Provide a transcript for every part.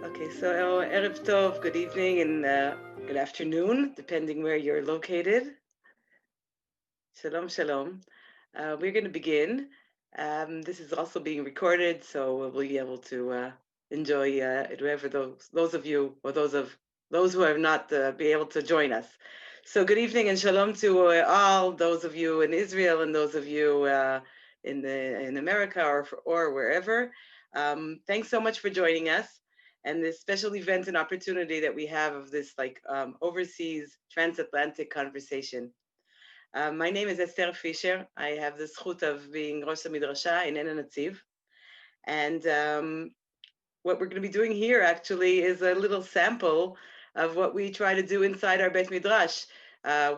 Okay, so Erev Tov, good evening and good afternoon, depending where you're located. Shalom, shalom. We're going to begin. This is also being recorded, so we'll be able to enjoy it, whoever those of you or those who have not be able to join us. So, good evening and shalom to all those of you in Israel and those of you in America or wherever. Thanks so much for joining us and this special event and opportunity that we have of this overseas transatlantic conversation. My name is Esther Fisher. I have the zchut of being Rosh Midreshet Ein Hanatziv. And what we're going to be doing here actually is a little sample of what we try to do inside our Bet Midrash.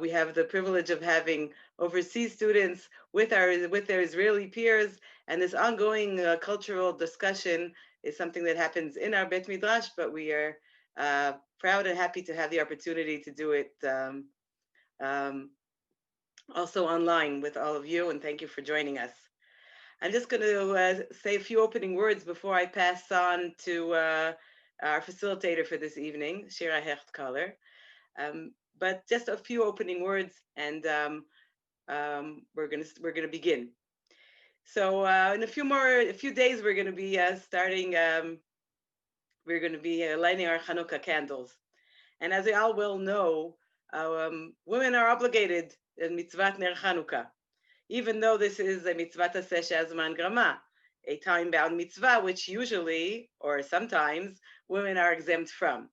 We have the privilege of having overseas students with their Israeli peers, and this ongoing cultural discussion is something that happens in our Bet Midrash, but we are proud and happy to have the opportunity to do it um, also online with all of you, and thank you for joining us. I'm just going to say a few opening words before I pass on to our facilitator for this evening, Shira Hecht-Kaller. But just a few opening words, and we're gonna begin. So in a few days, we're going to be starting. We're going to be lighting our Hanukkah candles, and as we all well know, women are obligated in mitzvat ner Hanukkah, even though this is a mitzvah taseh she'azman grama, a time-bound mitzvah, which usually or sometimes women are exempt from.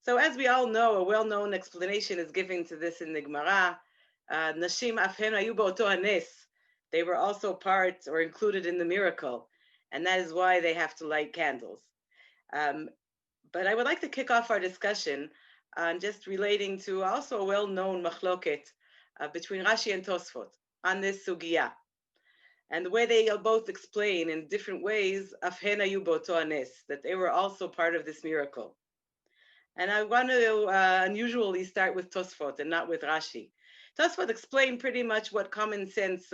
So, as we all know, a well-known explanation is given to this in the Gemara. Nashim afhen hayu ba'oto hanes. They were also part or included in the miracle, and that is why they have to light candles. Um, but I would like to kick off our discussion on just relating to also a well-known machloket between Rashi and Tosfot on this sugya. And the way they both explain in different ways, afhen hayu ba'oto hanes, that they were also part of this miracle. And I want to unusually start with Tosfot and not with Rashi. Tosfot explained pretty much what common sense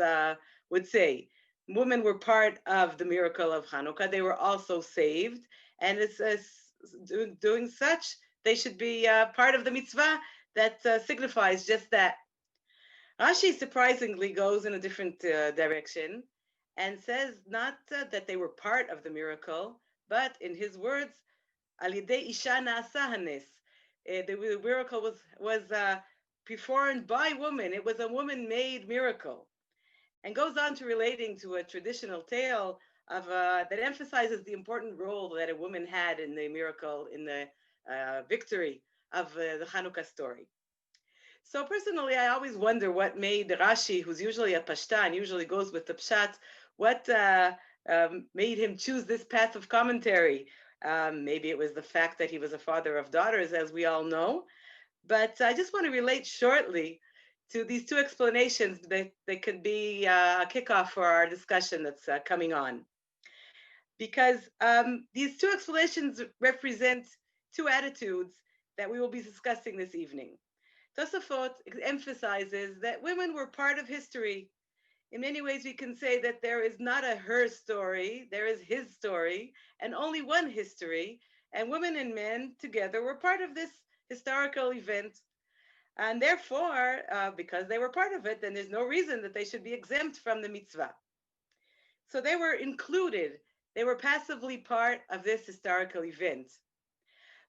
would say. Women were part of the miracle of Hanukkah. They were also saved. And it's doing such, they should be part of the mitzvah that signifies just that. Rashi surprisingly goes in a different direction and says not that they were part of the miracle, but in his words, Alidei isha na'asa hanes. The miracle was performed by women. It was a woman-made miracle, and goes on to relating to a traditional tale of that emphasizes the important role that a woman had in the miracle, in the victory of the Hanukkah story. So personally, I always wonder what made Rashi, who's usually a Pashtan, usually goes with the Pshat, what made him choose this path of commentary. Maybe it was the fact that he was a father of daughters, as we all know. But I just want to relate shortly to these two explanations that they could be a kickoff for our discussion that's coming on. Because these two explanations represent two attitudes that we will be discussing this evening. Tosafot emphasizes that women were part of history. In many ways, we can say that there is not a her story, there is his story, and only one history. And women and men together were part of this historical event. And therefore, because they were part of it, then there's no reason that they should be exempt from the mitzvah. So they were included, they were passively part of this historical event.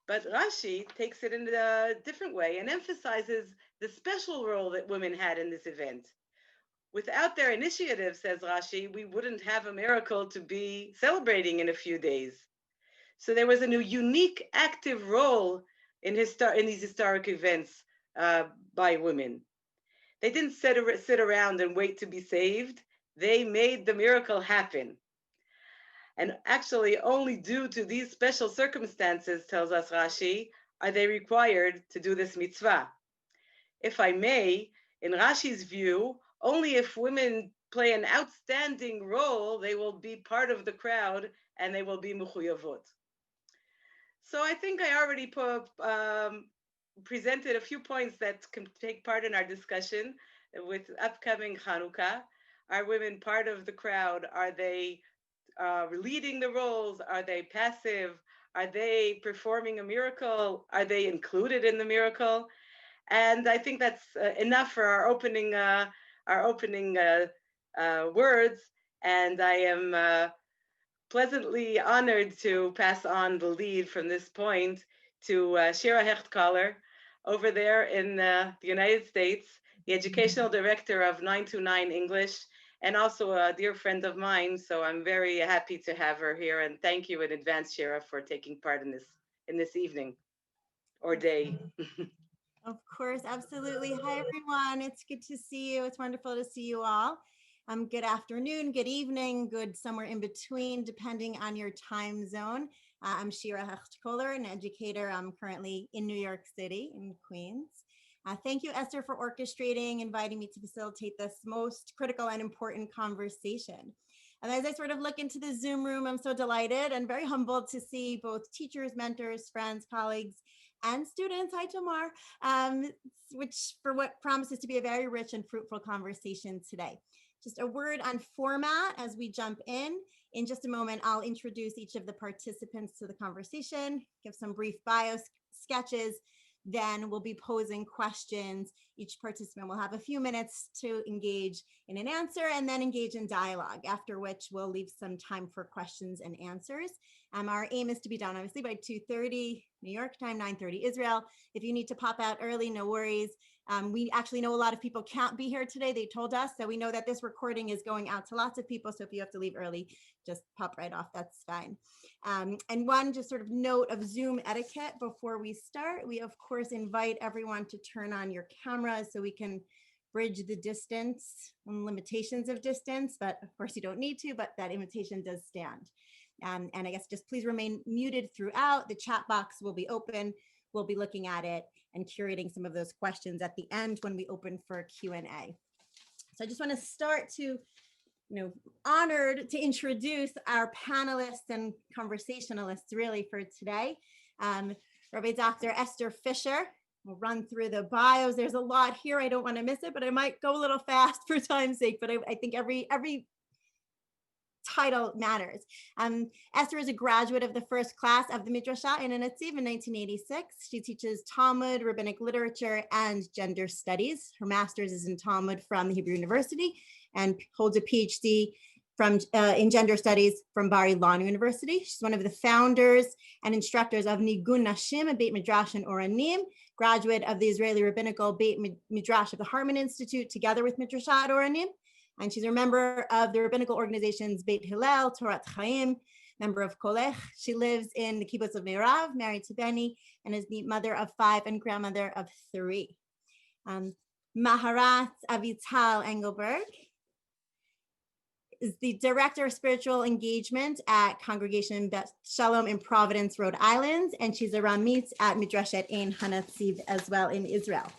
But Rashi takes it in a different way and emphasizes the special role that women had in this event. Without their initiative, says Rashi, we wouldn't have a miracle to be celebrating in a few days. So there was a new unique active role in these historic events by women. They didn't sit around and wait to be saved. They made the miracle happen. And actually, only due to these special circumstances, tells us Rashi, are they required to do this mitzvah. If I may, in Rashi's view, only if women play an outstanding role, they will be part of the crowd and they will be mechuyavot. So I think I already presented a few points that can take part in our discussion with upcoming Hanukkah. Are women part of the crowd? Are they leading the roles? Are they passive? Are they performing a miracle? Are they included in the miracle? And I think that's enough for our opening words. And I am pleasantly honored to pass on the lead from this point to Shira Hechtkaller over there in the United States, the educational director of 929 English, and also a dear friend of mine. So I'm very happy to have her here, and thank you in advance, Shira, for taking part in this evening or day. Of course, absolutely. Hi, everyone. It's good to see you. It's wonderful to see you all. Good afternoon, good evening, good somewhere in between, depending on your time zone. I'm Shira Hechtkoller, an educator. I'm currently in New York City, in Queens. Thank you, Esther, for orchestrating, inviting me to facilitate this most critical and important conversation. And as I sort of look into the Zoom room, I'm so delighted and very humbled to see both teachers, mentors, friends, colleagues, and students. Hi, Tamar, which for what promises to be a very rich and fruitful conversation today. Just a word on format as we jump in. In just a moment, I'll introduce each of the participants to the conversation, give some brief bio sketches, then we'll be posing questions. Each participant will have a few minutes to engage in an answer and then engage in dialogue, after which we'll leave some time for questions and answers. Our aim is to be done, obviously, by 2:30 New York time, 9:30 Israel. If you need to pop out early, no worries. We actually know a lot of people can't be here today. They told us, so we know that this recording is going out to lots of people. So if you have to leave early, just pop right off. That's fine. And one just sort of note of Zoom etiquette before we start. We, of course, invite everyone to turn on your cameras so we can bridge the distance and limitations of distance. But of course, you don't need to, but that invitation does stand. And I guess just please remain muted throughout. The chat box will be open. We'll be looking at it and curating some of those questions at the end when we open for Q&A. So I just want to start to, honored to introduce our panelists and conversationalists really for today. Rabbi Dr. Esther Fisher. We'll run through the bios. There's a lot here. I don't want to miss it, but I might go a little fast for time's sake. But I think every title matters. Esther is a graduate of the first class of the Midreshet Ein Hanatziv in 1986. She teaches Talmud, rabbinic literature, and gender studies. Her master's is in Talmud from the Hebrew University and holds a PhD in gender studies from Bar Ilan University. She's one of the founders and instructors of Nigun Nashim, a Beit Midrash in Oranim, graduate of the Israeli Rabbinical Beit Midrash of the Harman Institute, together with Midreshet Oranim. And she's a member of the rabbinical organizations Beit Hillel, Torah Chaim, member of Kolech. She lives in the kibbutz of Meirav, married to Benny, and is the mother of 5 and grandmother of 3. Maharat Avital Engelberg is the director of spiritual engagement at Congregation Beth Shalom in Providence, Rhode Island, and she's a Ramit at Midreshet Ein Hanatziv as well in Israel.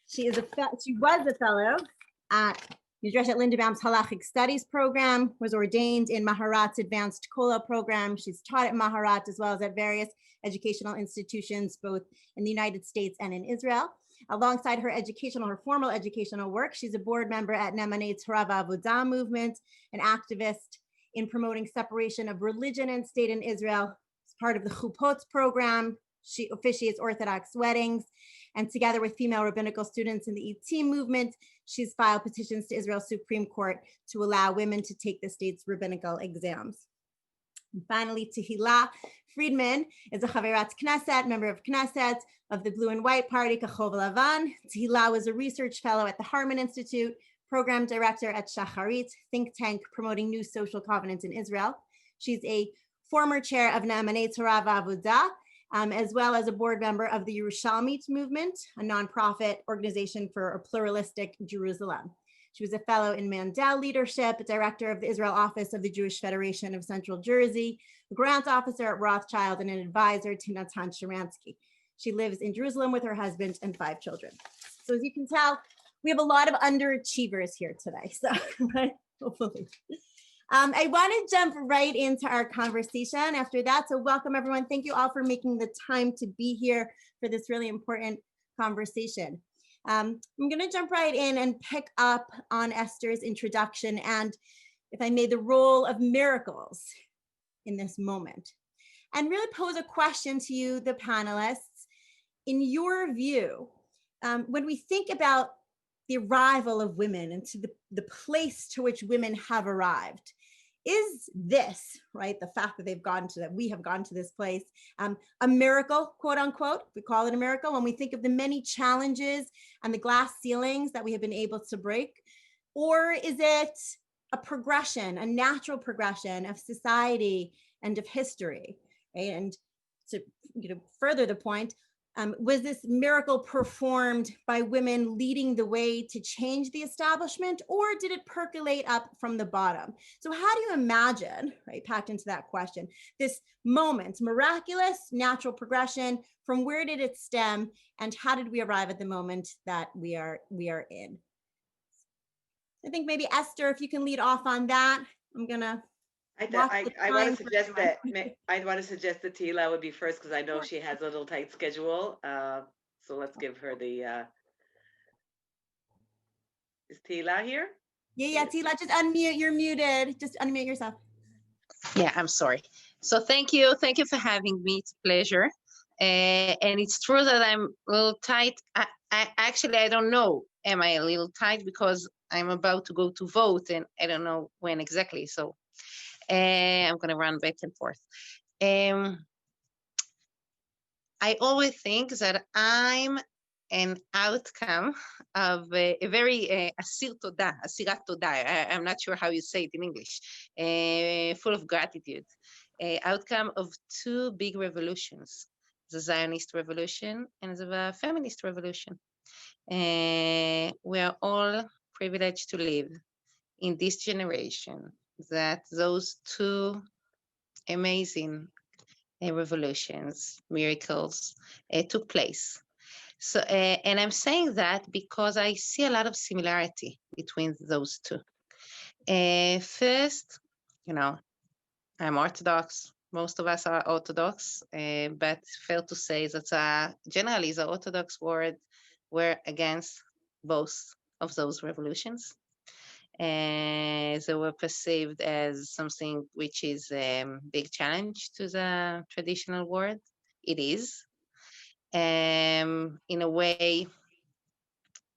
She was a fellow at Midreshet Lindenbaum's Halachic Studies program, was ordained in Maharat's Advanced Kola program. She's taught at Maharat as well as at various educational institutions, both in the United States and in Israel. Alongside her formal educational work, she's a board member at Nemanei Torah Avodah movement, an activist in promoting separation of religion and state in Israel. As part of the Chupot program, she officiates Orthodox weddings. And together with female rabbinical students in the ET movement, she's filed petitions to Israel's Supreme Court to allow women to take the state's rabbinical exams. And finally, Tehila Friedman is a Chaverat Knesset, member of Knesset of the Blue and White Party, Kachol Lavan. Tehila was a research fellow at the Harman Institute, program director at Shacharit, think tank promoting new social covenants in Israel. She's a former chair of Ne'amanei Torah V'Avodah, as well as a board member of the Yerushalmit movement, a nonprofit organization for a pluralistic Jerusalem. She was a fellow in Mandel leadership, director of the Israel office of the Jewish Federation of Central Jersey, a grant officer at Rothschild, and an advisor to Natan Sharansky. She lives in Jerusalem with her husband and 5 children. So as you can tell, we have a lot of underachievers here today, so right, hopefully. I want to jump right into our conversation after that. So welcome everyone. Thank you all for making the time to be here for this really important conversation. I'm going to jump right in and pick up on Esther's introduction and, if I may, the role of miracles in this moment, and really pose a question to you, the panelists. In your view, when we think about the arrival of women and to the place to which women have arrived, is this, right, the fact that we have gone to this place, a miracle, quote unquote? We call it a miracle when we think of the many challenges and the glass ceilings that we have been able to break? Or is it a progression, a natural progression of society and of history, right? And to further the point, was this miracle performed by women leading the way to change the establishment, or did it percolate up from the bottom? So how do you imagine, right, packed into that question, this moment, miraculous, natural progression, from where did it stem, and how did we arrive at the moment that we are in? I think maybe Esther, if you can lead off on that. I'm gonna I want to suggest that Tila would be first, because I know she has a little tight schedule. So let's give her the. Is Tila here? Yeah, Tila, just unmute. You're muted. Just unmute yourself. Yeah, I'm sorry. So thank you for having me. It's a pleasure. And it's true that I'm a little tight. I don't know. Am I a little tight because I'm about to go to vote and I don't know when exactly. So I'm going to run back and forth. I always think that I'm an outcome of a very asirat todah. I'm not sure how you say it in English. Full of gratitude. Outcome of two big revolutions: the Zionist revolution and the feminist revolution. We are all privileged to live in this generation that those two amazing revolutions, miracles took place. So, and I'm saying that because I see a lot of similarity between those two. First, I'm Orthodox. Most of us are Orthodox, but fair to say that generally the Orthodox world were against both of those revolutions. They were perceived as something which is a big challenge to the traditional world. It is. In a way,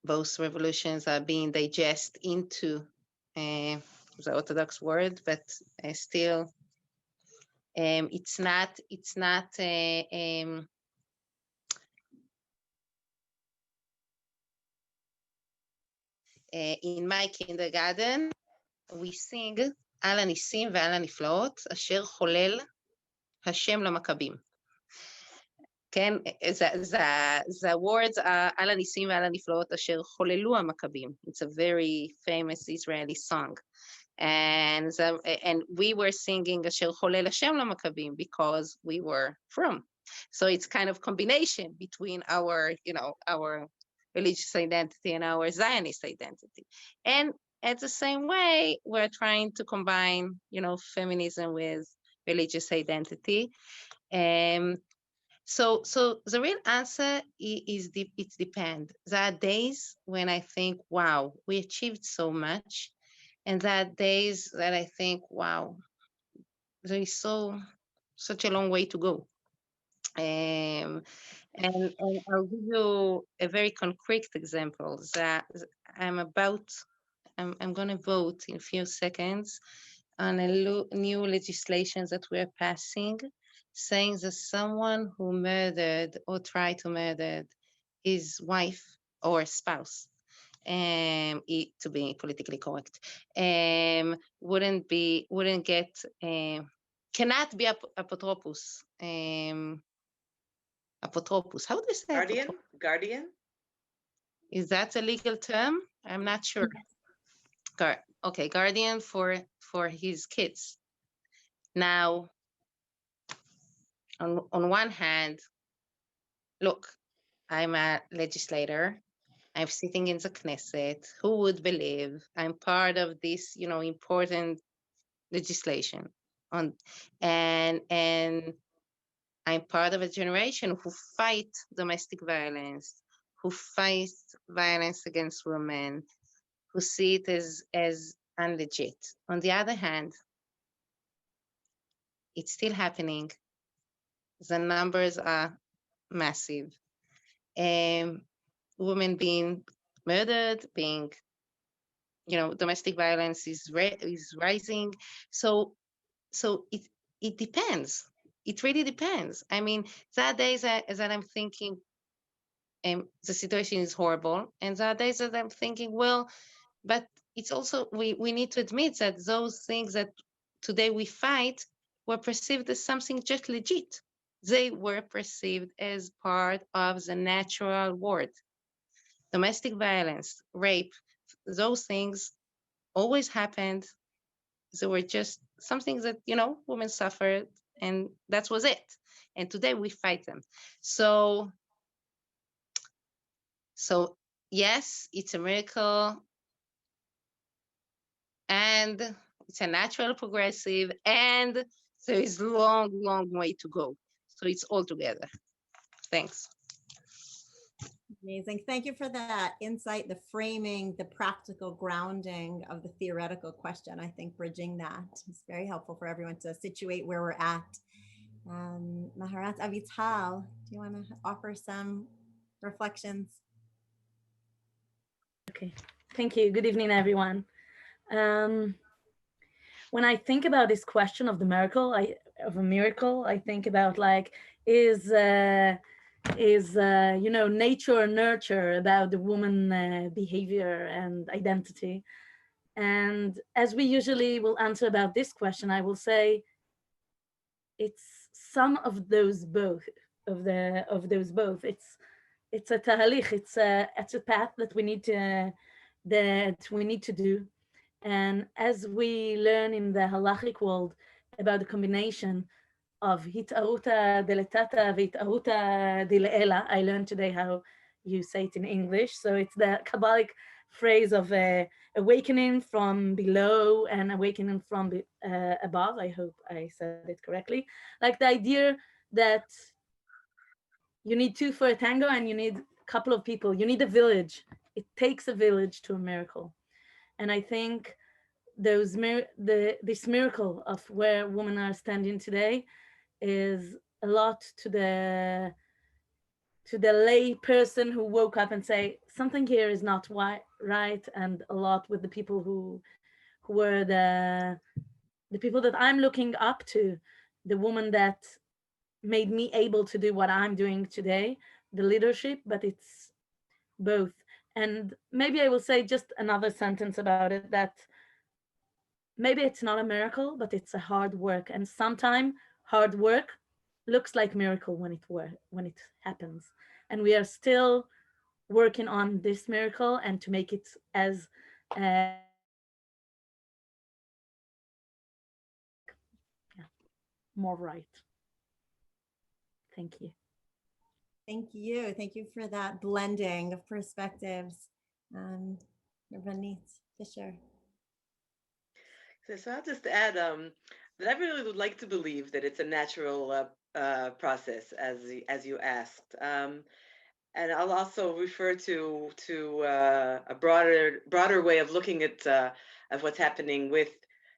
both revolutions are being digested into the Orthodox world, but still, it's not. In my kindergarten, we sing על הניסים ועל הנפלאות אשר חולל השם למכבים. כן, the words are על הניסים ועל הנפלאות אשר חוללו המכבים. It's a very famous Israeli song. And we were singing אשר חולל השם למכבים because we were from. So it's kind of combination between our religious identity and our Zionist identity. And at the same way, we're trying to combine, feminism with religious identity. So the real answer is it depends. There are days when I think, wow, we achieved so much. And there are days that I think, wow, there is such a long way to go. And I'll give you a very concrete example that I'm going to vote in a few seconds on a new legislation that we're passing, saying that someone who murdered or tried to murder his wife or spouse, to be politically correct, cannot be apotropos. Apotropos. How do you say Guardian? Is that a legal term? I'm not sure. Okay, guardian for his kids. Now, on one hand, look, I'm a legislator. I'm sitting in the Knesset. Who would believe I'm part of this, important legislation? And I'm part of a generation who fight domestic violence, who fight violence against women, who see it as unlegit. On the other hand, It's still happening. The numbers are massive. Women being murdered, being, domestic violence is rising. So it depends. It really depends. I mean, there are days that I'm thinking the situation is horrible, and there are days that I'm thinking, well, but it's also we need to admit that those things that today we fight were perceived as something just legit. They were perceived as part of the natural world. Domestic violence, rape, those things always happened. They were just something that, women suffered, and that was it. And today we fight them. So yes, it's a miracle, and it's a natural progressive, and there is long, long way to go. So it's all together. Thanks. Amazing. Thank you for that insight, the framing, the practical grounding of the theoretical question. I think bridging that is very helpful for everyone to situate where we're at. Maharat Avital, do you want to offer some reflections? Okay, thank you. Good evening, everyone. When I think about this question of the miracle, I think about like, is nature or nurture about the woman behavior and identity? And as we usually will answer about this question, I will say it's some of those both. It's a tahalich. It's a path that we need to do. And as we learn in the halachic world about the combination of hit'aruta deletata v'hit'aruta dile'ela, I learned today how you say it in English. So it's the Kabbalic phrase of awakening from below and awakening from above. I hope I said it correctly. Like the idea that you need two for a tango and you need a couple of people. You need a village. It takes a village to a miracle. And I think this miracle of where women are standing today is a lot to the lay person who woke up and say something here is not right, and a lot with the people who were the people that I'm looking up to, the woman that made me able to do what I'm doing today, the leadership, but it's both. And maybe I will say just another sentence about it, that maybe it's not a miracle, but it's a hard work. And sometimes hard work looks like miracle when it happens. And we are still working on this miracle and to make it as more right. Thank you. Thank you. Thank you for that blending of perspectives. Ravanit Fisher. So I'll just add that I really would like to believe that it's a natural process, as you asked, and I'll also refer to a broader way of looking at of what's happening with,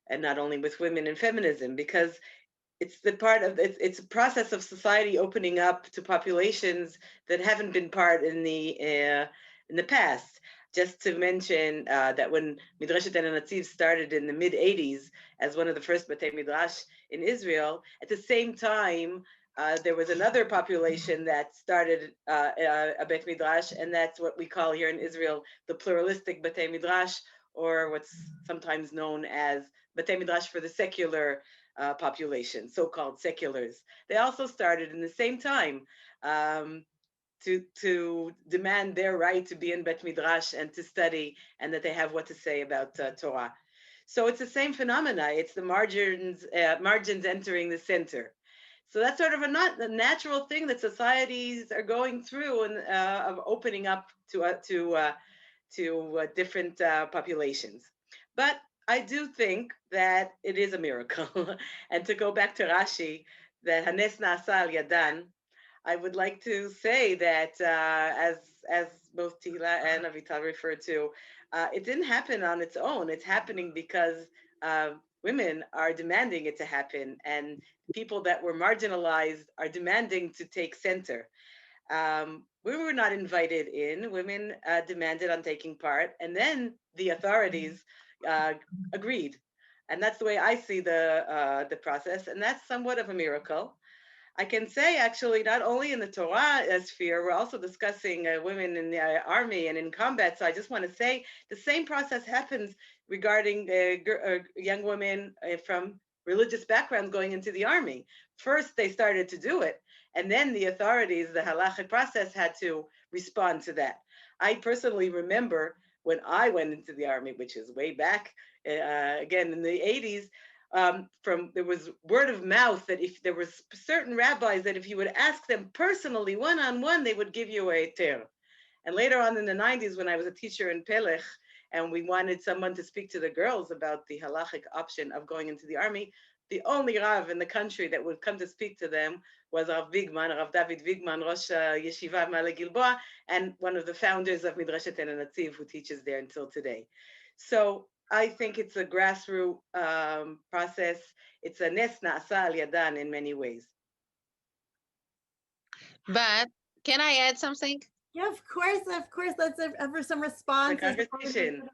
and not only with women in feminism, because it's it's a process of society opening up to populations that haven't been part in the past. Just to mention that when Midreshet Ein Hanatziv started in the mid 80s as one of the first Batei Midrash in Israel, at the same time there was another population that started a Bet Midrash, and that's what we call here in Israel the pluralistic Batei Midrash, or what's sometimes known as Batei Midrash for the secular population, so-called seculars. They also started in the same time to demand their right to be in Bet Midrash and to study, and that they have what to say about Torah. So it's the same phenomena. It's the margins entering the center. So that's sort of a natural thing that societies are going through, and of opening up to different populations. But I do think that it is a miracle. And to go back to Rashi, that Hanes Na'asa al Yadan, I would like to say that as both Tila and Avital referred to, it didn't happen on its own. It's happening because women are demanding it to happen, and people that were marginalized are demanding to take center. We were not invited in. Women demanded on taking part, and then the authorities uh, agreed. And that's the way I see the process, and that's somewhat of a miracle. I can say actually, not only in the Torah sphere, we're also discussing women in the army and in combat. So I just want to say the same process happens regarding young women from religious backgrounds going into the army. First, they started to do it, and then the authorities, the halachic process, had to respond to that. I personally remember when I went into the army, which is way back, again in the 80s, from there was word of mouth that if there was certain rabbis that if you would ask them personally, one-on-one, they would give you a ter. And later on in the 90s, when I was a teacher in Pelech, and we wanted someone to speak to the girls about the halachic option of going into the army, the only Rav in the country that would come to speak to them was Rav David Vigman, Rosh Yeshiva Male Gilboa, and one of the founders of Midreshet Ein Hanatziv, who teaches there until today. So I think it's a grassroots process. It's a nes na'asa al yadan in many ways. But can I add something? Yeah, of course. Let's have some responses. The conversation.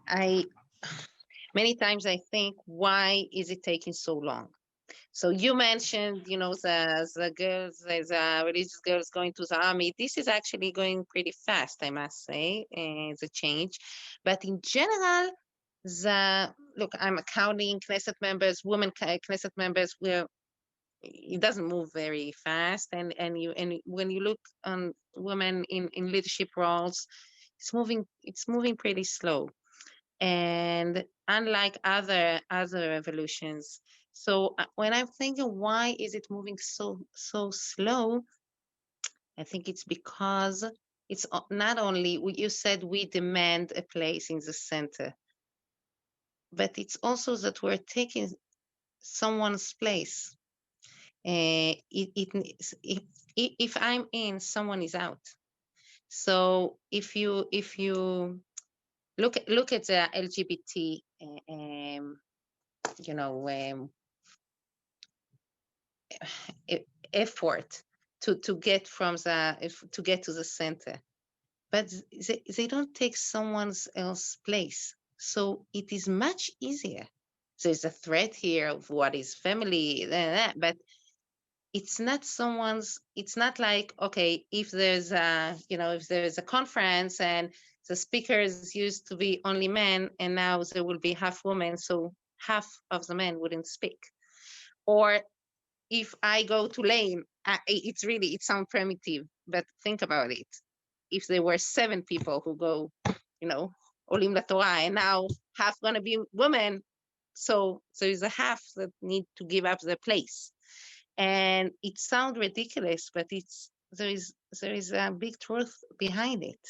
I many times I think, why is it taking so long? So you mentioned, the girls, the religious girls going to the army. This is actually going pretty fast, I must say, the change. But in general, look, I'm counting Knesset members, women Knesset members, it doesn't move very fast. And when you look on women in leadership roles, it's moving pretty slow. And unlike other revolutions. So when I'm thinking, why is it moving so slow? I think it's because it's not only, you said we demand a place in the center, but it's also that we're taking someone's place. If I'm in, someone is out. So if you look at the LGBT, effort to get to get to the center, but they don't take someone else's place. So it is much easier. There's a threat here of what is family, but it's not like, okay, if there's a conference and the speakers used to be only men and now there will be half women, so half of the men wouldn't speak. Or if I go to lane, it sounds primitive, but think about it. If there were 7 people who go, Olim La Torah, and now half gonna be women, so there's a half that need to give up their place. And it sounds ridiculous, but there is a big truth behind it.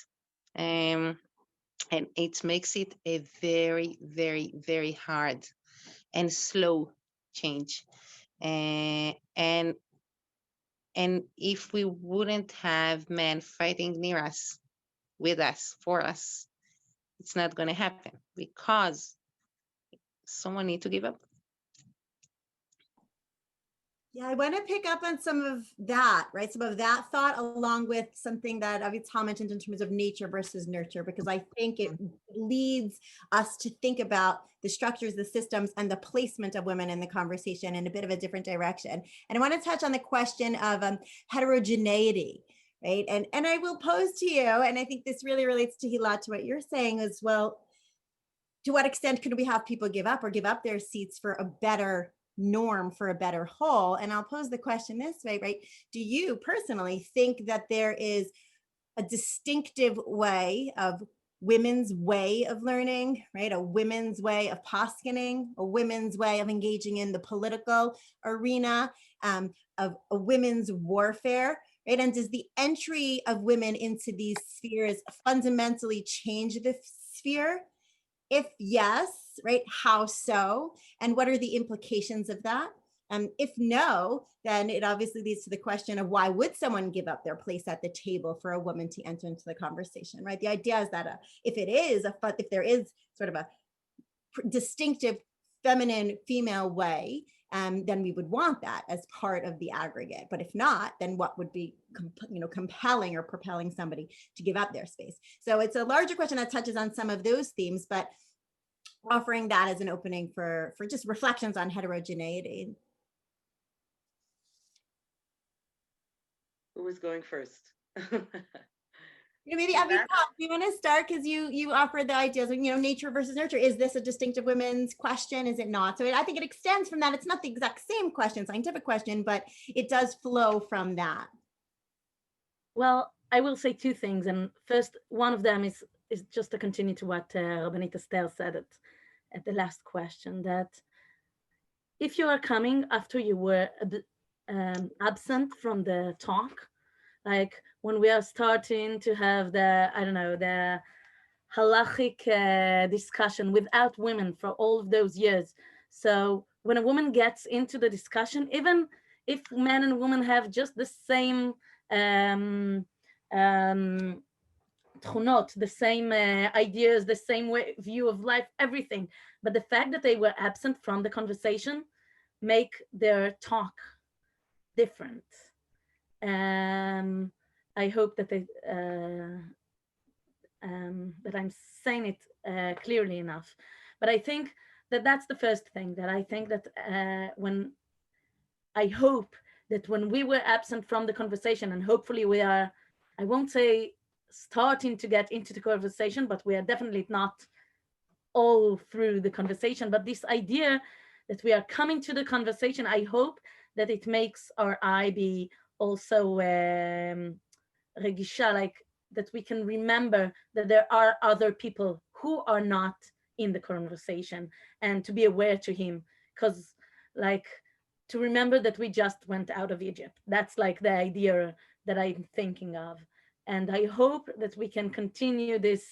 And it makes it a very, very, very hard and slow change. And if we wouldn't have men fighting near us, with us, for us, it's not going to happen, because someone needs to give up. Yeah, I want to pick up on some of that, right? Some of that thought, along with something that Avital mentioned in terms of nature versus nurture, because I think it leads us to think about the structures, the systems, and the placement of women in the conversation in a bit of a different direction. And I want to touch on the question of heterogeneity, right? And I will pose to you, and I think this really relates to Hilat, to what you're saying as well. To what extent could we have people give up their seats for a better norm, for a better whole? And I'll pose the question this way, right? Do you personally think that there is a distinctive way of women's way of learning, right? A women's way of poskening, a women's way of engaging in the political arena, of a women's warfare, right? And does the entry of women into these spheres fundamentally change the sphere? If yes, right, how so? And what are the implications of that? If no, then it obviously leads to the question of, why would someone give up their place at the table for a woman to enter into the conversation, right? The idea is that if there is sort of a distinctive feminine female way, then we would want that as part of the aggregate. But if not, then what would be compelling or propelling somebody to give up their space? So it's a larger question that touches on some of those themes, but offering that as an opening for just reflections on heterogeneity. Who is going first? Maybe Avital, do you want to start, because you offered the ideas of nature versus nurture. Is this a distinctive women's question? Is it not? So I think it extends from that. It's not the exact same question, scientific question, but it does flow from that. Well, I will say two things, and first, one of them is just to continue to what Rabbanit Esther said at the last question, that if you are coming after you were absent from the talk, like when we are starting to have the halachic discussion without women for all of those years. So when a woman gets into the discussion, even if men and women have just the same the same ideas, the same view of life, everything, but the fact that they were absent from the conversation make their talk different. I hope that that I'm saying it clearly enough. But I think that that's the first thing, that I think that I hope that when we were absent from the conversation, and hopefully we are, I won't say starting to get into the conversation, but we are definitely not all through the conversation, but this idea that we are coming to the conversation, I hope that it makes our eye be also regisha, like that we can remember that there are other people who are not in the conversation, and to be aware to him, because like to remember that we just went out of Egypt. That's like the idea that I'm thinking of. And I hope that we can continue this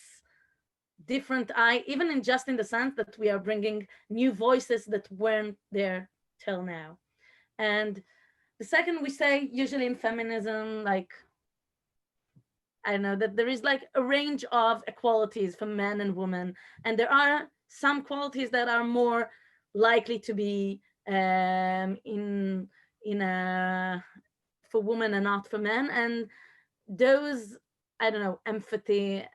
different eye, even in just in the sense that we are bringing new voices that weren't there till now. And the second, we say usually in feminism, like, I don't know, that there is like a range of equalities for men and women. And there are some qualities that are more likely to be in for women and not for men. And those, I don't know, empathia,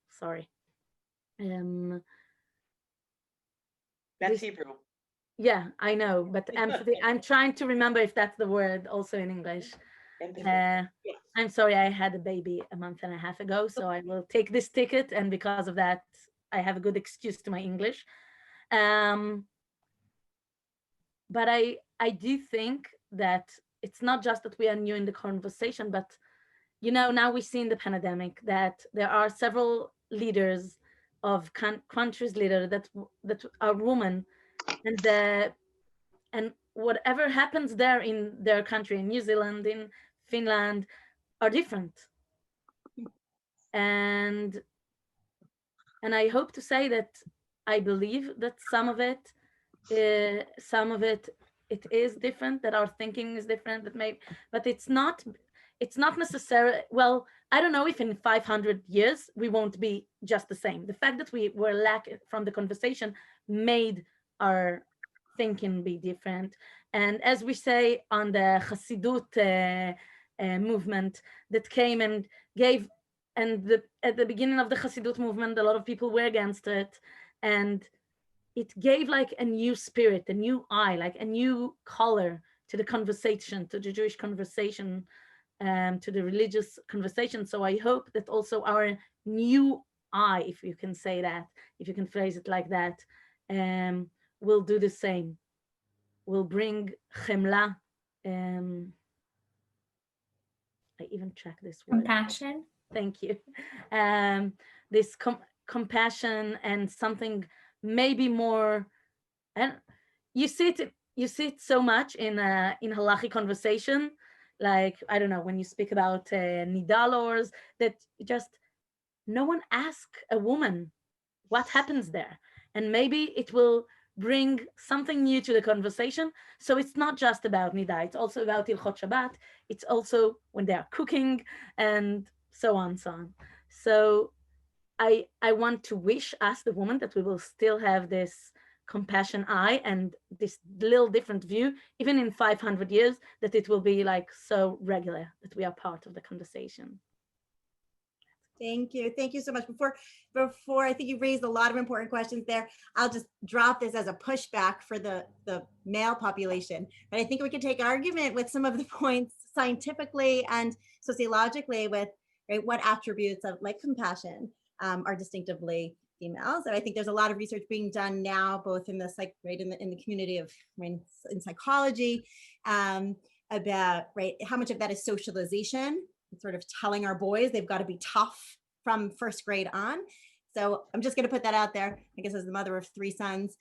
sorry. That's Hebrew. Yeah, I know, but empathy, I'm trying to remember if that's the word also in English. I'm sorry, I had a baby a month and a half ago, so I will take this ticket, and because of that, I have a good excuse to my English. But I do think that it's not just that we are new in the conversation, but now we see in the pandemic that there are several leaders of countries that are women, and whatever happens there in their country, in New Zealand, in Finland, are different. And I hope to say that I believe that some of it is different, that our thinking is different, but it's not necessarily, well, I don't know if in 500 years we won't be just the same. The fact that we were lacking from the conversation made our thinking be different. And as we say on the Hasidut movement that came and gave, and at the beginning of the Hasidut movement, a lot of people were against it, and it gave like a new spirit, a new eye, like a new color to the conversation, to the Jewish conversation, to the religious conversation. So I hope that also our new eye, if you can say that, if you can phrase it like that, will do the same. Will bring chemla. I even checked this word. Compassion. Thank you. This compassion and something maybe more, and you see it so much in halachic conversation, like, I don't know, when you speak about nidalors, that just no one asks a woman what happens there, and maybe it will bring something new to the conversation. So it's not just about nida, it's also about ilchot Shabbat, it's also when they are cooking, and so on. So I want to wish us, the woman, that we will still have this compassion eye and this little different view, even in 500 years, that it will be like so regular that we are part of the conversation. Thank you. Thank you so much. Before I think you've raised a lot of important questions there. I'll just drop this as a pushback for the male population. But I think we can take argument with some of the points scientifically and sociologically with, right, what attributes of like compassion are distinctively females. And I think there's a lot of research being done now, both in the in the community of in psychology, about how much of that is socialization, sort of telling our boys they've got to be tough from first grade on. So I'm just going to put that out there. I guess as the mother of 3 sons,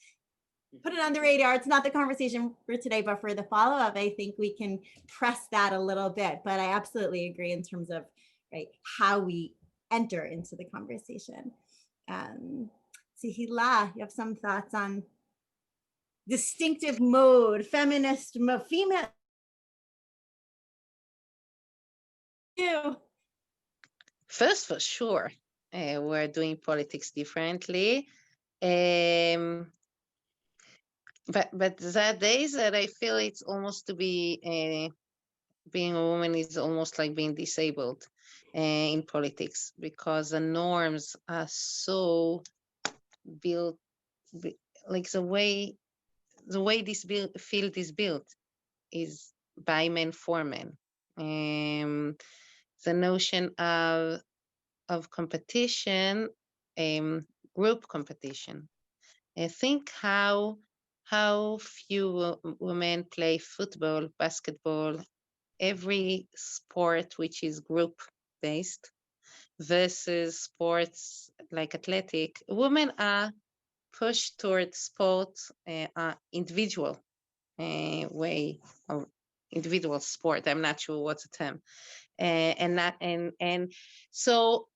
put it on the radar. It's not the conversation for today, but for the follow-up, I think we can press that a little bit. But I absolutely agree in terms of how we enter into the conversation. Sihila, you have some thoughts on distinctive mode, feminist mode, female? First, for sure, we're doing politics differently. But there are days that I feel it's almost to be being a woman is almost like being disabled in politics, because the norms are so built, like the way this field is built is by men for men. The notion of competition, group competition. I think how few women play football, basketball, every sport which is group based versus sports like athletic. Women are pushed towards sports, individual way of individual sport. I'm not sure what's the term. So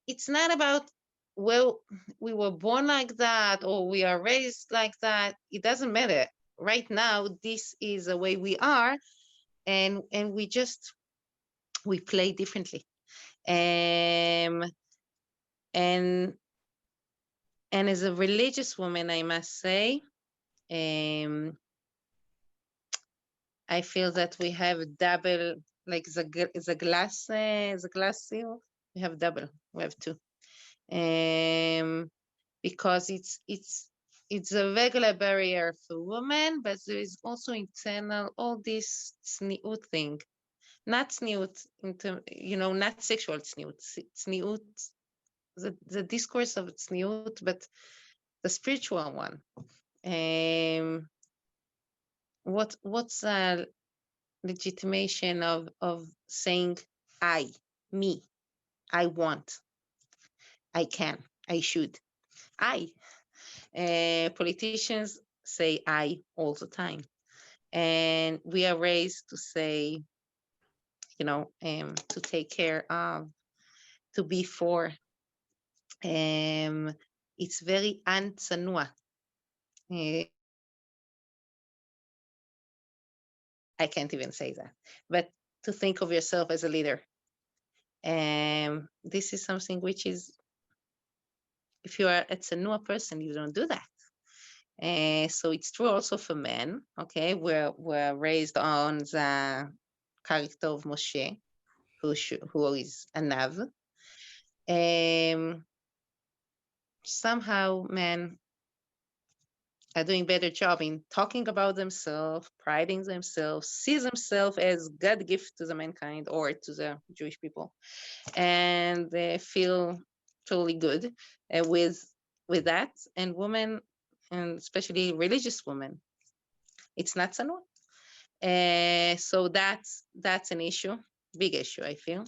it's not about, well, we were born like that or we are raised like that. It doesn't matter. Right now, this is the way we are, and we play differently. And as a religious woman, I must say, I feel that we have double, like the glass seal. We have double. We have 2, because it's a regular barrier for women, but there is also internal all this tzniut thing, not tzniut, not sexual tzniut, tzniut, the discourse of tzniut, but the spiritual one. What's a legitimation of saying me, I want, I can, I should. Politicians say I all the time, and we are raised to say, to take care of, to be for. It's very antsanua. I can't even say that, but to think of yourself as a leader. This is something which is, if you are a tsanua person, you don't do that. So it's true also for men. Okay, we're raised on the character of Moshe, who is a nav. Somehow men are doing better job in talking about themselves, priding themselves, see themselves as God gift to the mankind or to the Jewish people, and they feel totally good with that. And women, and especially religious women, it's not so. So that's an issue, big issue, I feel.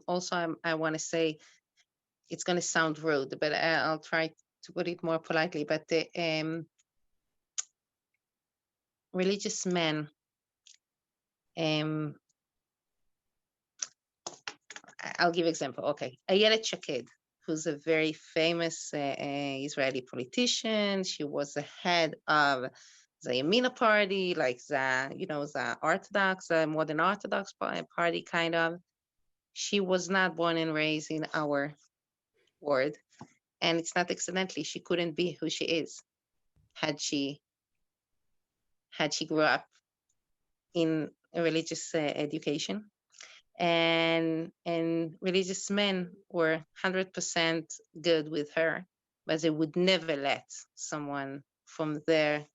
Also, I want to say, it's going to sound rude, but I'll try to put it more politely. But religious men, I'll give example. Okay, Ayelet Shaked, who's a very famous Israeli politician. She was the head of the Yamina party, like the Orthodox, modern Orthodox party, kind of. She was not born and raised in our word. And it's not accidentally. She couldn't be who she is had she grew up in a religious education. And religious men were 100% good with her, but they would never let someone from their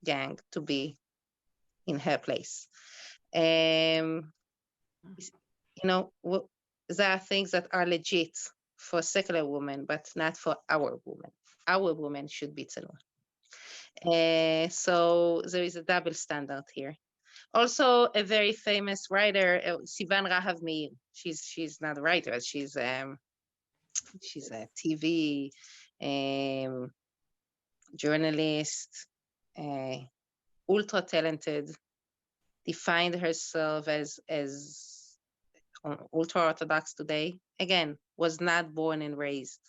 gang to be in her place. There are things that are legit for secular women, but not for our women. Our women should be tzanua. So there is a double standard here. Also, a very famous writer, Sivan Rahav Meir. She's not a writer. She's a TV journalist, ultra talented. Defined herself as ultra orthodox today. Again, was not born and raised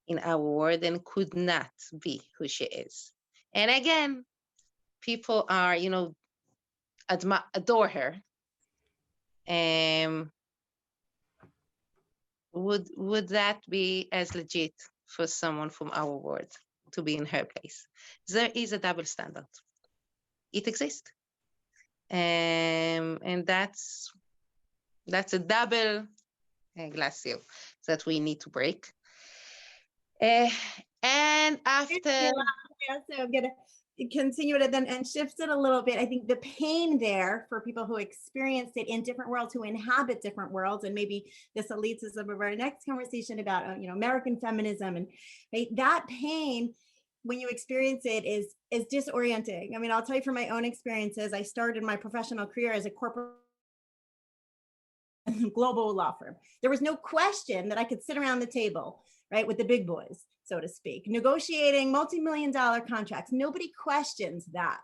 in our world and could not be who she is. And again, people are, adore her. Would that be as legit for someone from our world to be in her place? There is a double standard. It exists. And that's a double glass seal that we need to break. And after... So I'm going to continue to then and shift it a little bit. I think the pain there for people who experienced it in different worlds, who inhabit different worlds, and maybe this leads to some of our next conversation about American feminism, and right, that pain when you experience it is disorienting. I mean, I'll tell you from my own experiences. I started my professional career as a corporate global law firm. There was no question that I could sit around the table, right, with the big boys, so to speak, negotiating multi-million-dollar contracts. Nobody questions that.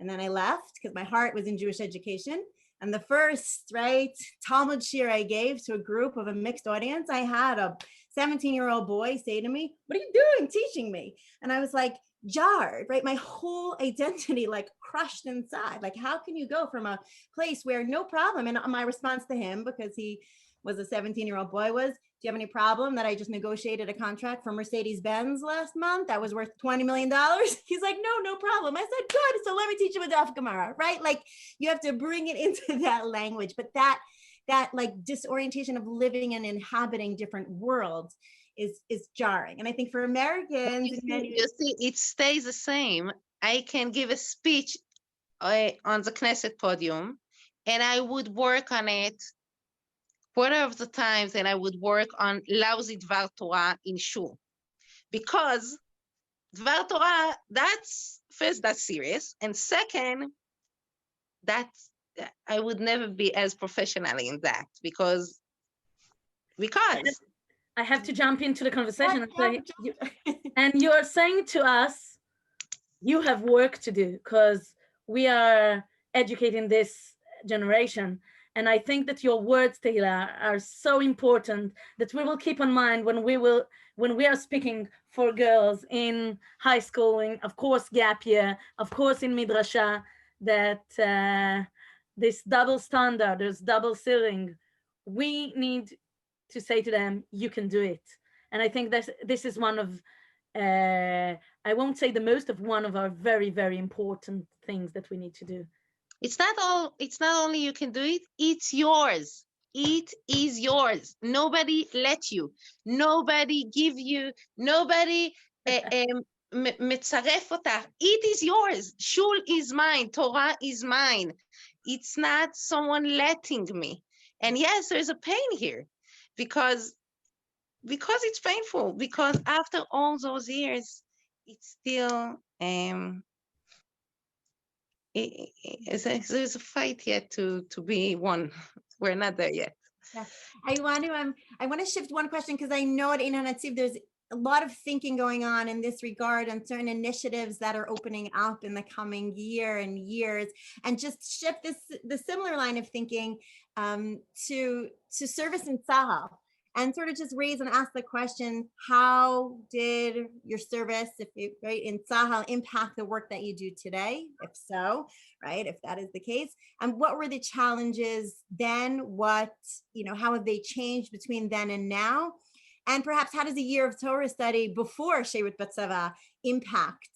And then I left because my heart was in Jewish education. And the first, right, Talmud shir I gave to a group of a mixed audience, I had a 17-year-old boy say to me, "What are you doing teaching me?" And I was like, jarred, right? My whole identity like crushed inside. Like, how can you go from a place where no problem? And my response to him, because he was a 17-year-old boy, was, "Do you have any problem that I just negotiated a contract for Mercedes-Benz last month that was worth $20 million? He's like, no problem. I said, good. So let me teach you a Daf Gemara, right? Like, you have to bring it into that language. But that like disorientation of living and inhabiting different worlds is jarring. And I think for Americans, you see, it stays the same. I can give a speech on the Knesset podium, and I would work on it quarter of the times, and I would work on lousy Dvar Torah in shul, because Dvar Torah, that's serious, and second, I would never be as professional in that because I have to jump into the conversation and say, and you're saying to us, you have work to do because we are educating this generation. And I think that your words, Tehila, are so important that we will keep in mind when we are speaking for girls in high school, and of course gap year, of course in Midrasha, that this double standard, there's double ceiling. We need to say to them, you can do it. And I think that this is one of, I won't say the most, of one of our very, very important things that we need to do. It's not only you can do it, it's yours. It is yours. Nobody let you. Nobody give you. Nobody metzaref אותך. It is yours. Shul is mine. Torah is mine. It's not someone letting me. And yes, there's a pain here because it's painful, because after all those years, it's still there's a fight yet to be won. We're not there yet. Yeah. I want to shift one question, because I know at Ein Hanatziv there's a lot of thinking going on in this regard, and certain initiatives that are opening up in the coming year and years, and just shift the similar line of thinking to service in Tzahal, and sort of just raise and ask the question, how did your service, right, in Tzahal impact the work that you do today? If so, right, if that is the case, and what were the challenges then? How have they changed between then and now? And perhaps how does a year of Torah study before Sheirut B'Tzava impact,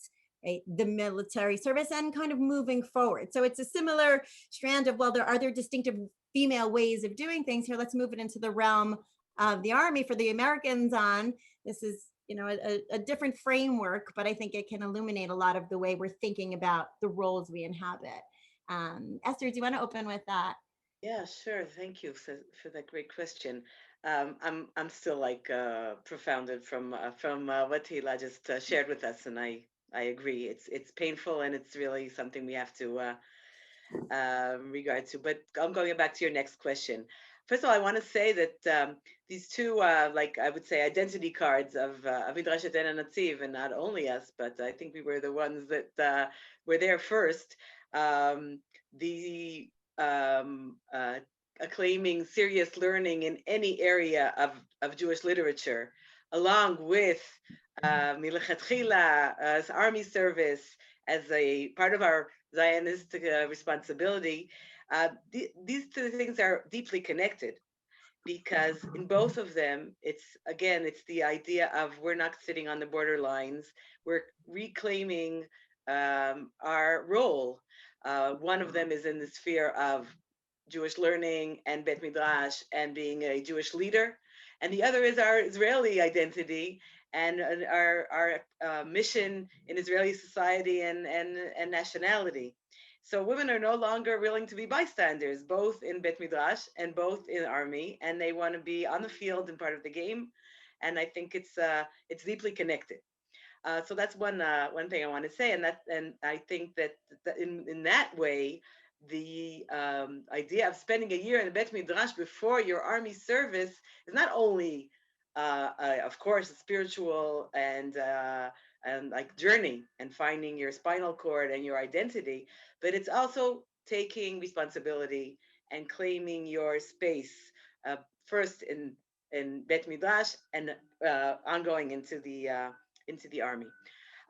right, the military service and kind of moving forward? So it's a similar strand of, well, are there distinctive female ways of doing things here? Let's move it into the realm of the Army. For the Americans on, this is, you know, a different framework, but I think it can illuminate a lot of the way we're thinking about the roles we inhabit. Esther, do you want to open with that? Yeah, sure. Thank you for that great question. I'm still like profounded from what Hila just shared with us, and I agree. It's painful, and it's really something we have to regard to. But I'm going back to your next question. First of all, I want to say that these two, like I would say, identity cards of Midreshet Ein Hanatziv, and not only us, but I think we were the ones that were there first. The acclaiming serious learning in any area of Jewish literature, along with milechatchila, army service as a part of our Zionistic responsibility. These two things are deeply connected, because in both of them, it's the idea of we're not sitting on the borderlines. We're reclaiming our role. One of them is in the sphere of Jewish learning and Bet Midrash and being a Jewish leader, and the other is our Israeli identity and our mission in Israeli society and nationality. So women are no longer willing to be bystanders, both in Bet Midrash and both in army, and they want to be on the field and part of the game. And I think it's deeply connected. So that's one thing I want to say, and I think that in that way, the idea of spending a year in the Bet Midrash before your army service is not only, of course, a spiritual and like journey and finding your spinal cord and your identity, but it's also taking responsibility and claiming your space first in Bet Midrash and ongoing into the army.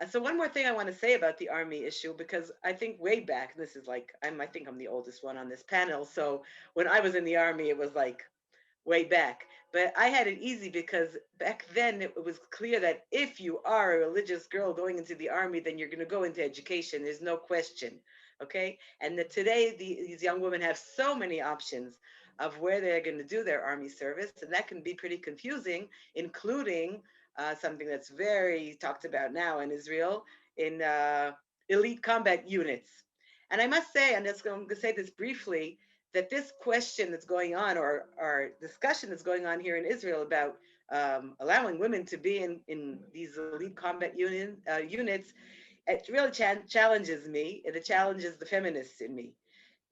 So one more thing I want to say about the army issue, because I think way back, this is like, I think I'm the oldest one on this panel. So when I was in the army, it was like way back. But I had it easy because back then it was clear that if you are a religious girl going into the army, then you're going to go into education. There's no question. Okay. And that today these young women have so many options of where they're going to do their army service. And that can be pretty confusing, including something that's very talked about now in Israel, in elite combat units. And I must say, and I'm going to say this briefly, that this question that's going on, or discussion that's going on here in Israel about allowing women to be in these elite combat units, it really challenges me, and it challenges the feminists in me.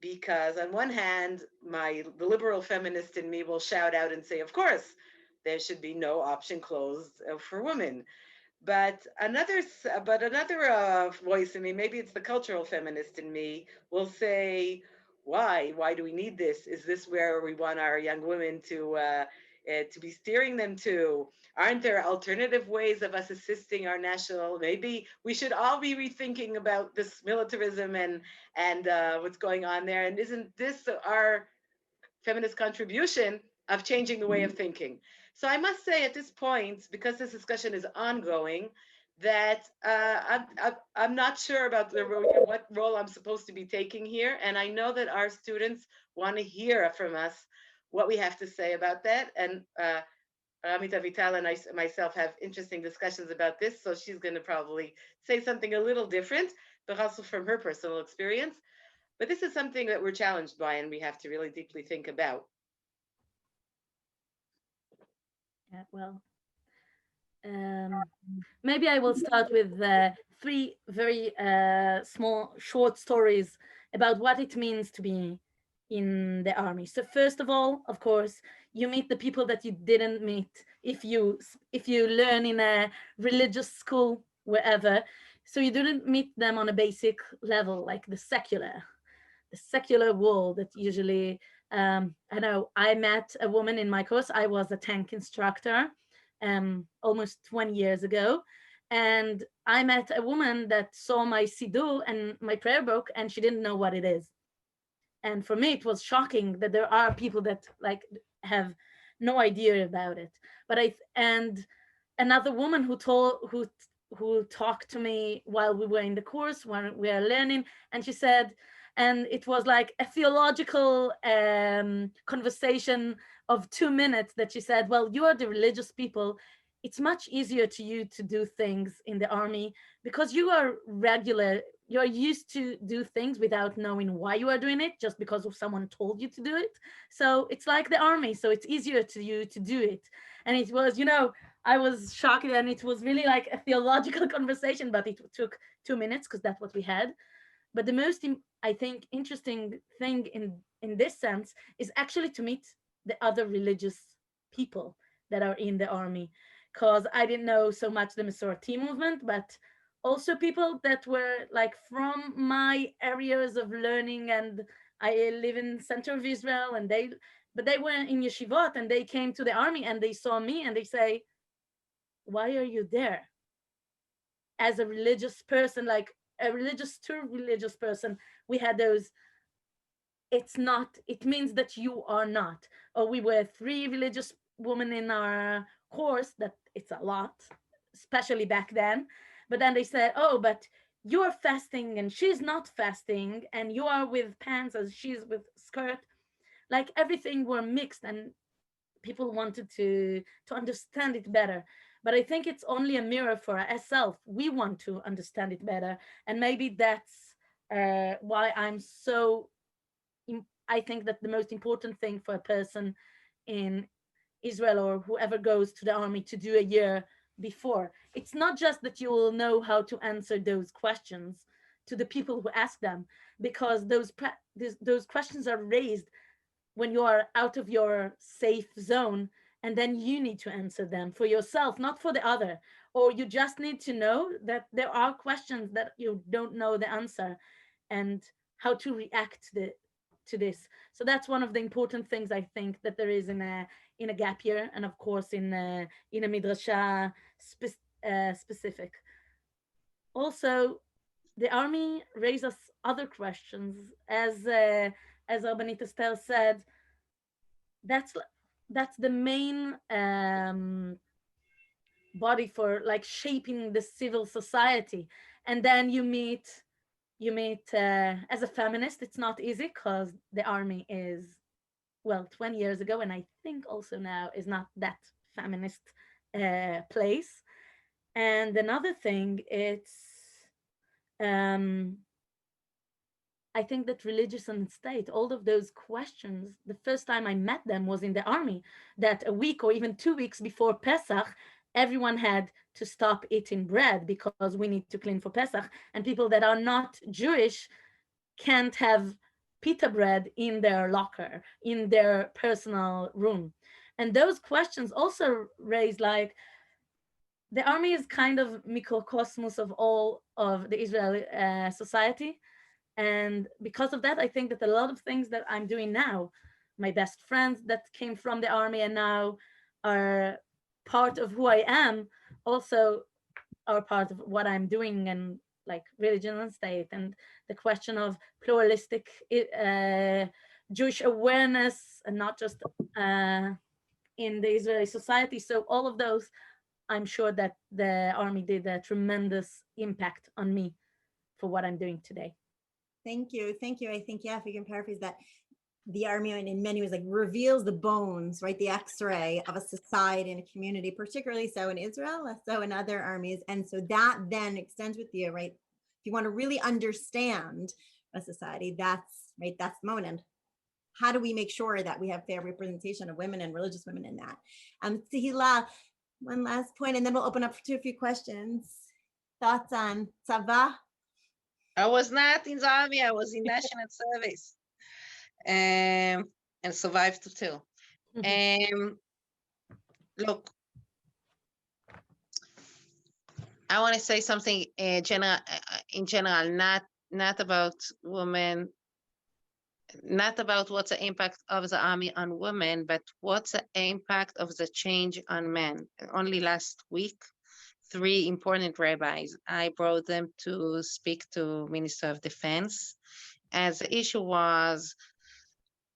Because on one hand, the liberal feminist in me will shout out and say, of course, there should be no option closed for women. But another voice in me, maybe it's the cultural feminist in me, will say, why? Why do we need this? Is this where we want our young women to be steering them to? Aren't there alternative ways of us assisting our national? Maybe we should all be rethinking about this militarism and what's going on there. And isn't this our feminist contribution of changing the way of thinking? So I must say at this point, because this discussion is ongoing, that I'm not sure about what role I'm supposed to be taking here. And I know that our students want to hear from us what we have to say about that. And Amita Vital and I myself have interesting discussions about this. So she's going to probably say something a little different, but also from her personal experience. But this is something that we're challenged by and we have to really deeply think about. Yeah, well, maybe I will start with three very small, short stories about what it means to be in the army. So first of all, of course, you meet the people that you didn't meet if you learn in a religious school, wherever. So you didn't meet them on a basic level, like the secular world that usually, I know I met a woman in my course. I was a tank instructor almost 20 years ago. And I met a woman that saw my siddur and my prayer book, and she didn't know what it is. And for me, it was shocking that there are people that like have no idea about it. But and another woman who talked to me while we were in the course, when we are learning, and she said, and it was like a theological conversation of 2 minutes, that she said, well, you are the religious people, it's much easier to you to do things in the army because you are regular, you're used to do things without knowing why you are doing it, just because of someone told you to do it. So it's like the army, so it's easier to you to do it. And it was, I was shocked, and it was really like a theological conversation, but it took 2 minutes because that's what we had. But the most, I think, interesting thing in this sense is actually to meet the other religious people that are in the army, because I didn't know so much the Masorti movement, but also people that were like from my areas of learning. And I live in the center of Israel, and they were in yeshivot, and they came to the army and they saw me and they say, why are you there? As a religious person, like a religious to religious person, we had those, it means that you are not. Or we were 3 religious women in our course, that it's a lot, especially back then. But then they said, oh, but you're fasting and she's not fasting, and you are with pants as she's with skirt. Like everything were mixed, and people wanted to understand it better. But I think it's only a mirror for ourselves. We want to understand it better, and maybe that's why I think that the most important thing for a person in Israel, or whoever goes to the army, to do a year before, it's not just that you will know how to answer those questions to the people who ask them, because those questions are raised when you are out of your safe zone, and then you need to answer them for yourself, not for the other. Or you just need to know that there are questions that you don't know the answer, and how to react to this. So that's one of the important things I think that there is in a gap year, and of course in a midrasha specific. Also, the army raises other questions, as Rabbanit Esther said. That's the main body for like shaping the civil society. And then you meet as a feminist, it's not easy, because the army is, well, 20 years ago, and I think also now, is not that feminist place. And another thing, it's I think that religious and state, all of those questions, the first time I met them was in the army, that a week or even 2 weeks before Pesach, everyone had to stop eating bread because we need to clean for Pesach. And people that are not Jewish can't have pita bread in their locker, in their personal room. And those questions also raise, like, the army is kind of microcosmos of all of the Israeli society. And because of that, I think that a lot of things that I'm doing now, my best friends that came from the army and now are part of who I am, also are part of what I'm doing, and like religion and state, and the question of pluralistic Jewish awareness, and not just in the Israeli society. So all of those, I'm sure that the army did a tremendous impact on me for what I'm doing today. Thank you. Thank you. I think, yeah, if you can paraphrase that, the army in many ways like reveals the bones, right? The x-ray of a society and a community, particularly so in Israel, less so in other armies. And so that then extends with you, right? If you want to really understand a society, that's right, that's the moment. And how do we make sure that we have fair representation of women and religious women in that? Tehila, one last point, and then we'll open up to a few questions. Thoughts on Tzava? I was not in the army, I was in national service, and survived too. Look, I want to say something in general, not about women, not about what's the impact of the army on women, but what's the impact of the change on men. Only last week, 3 important rabbis, I brought them to speak to Minister of Defense, as the issue was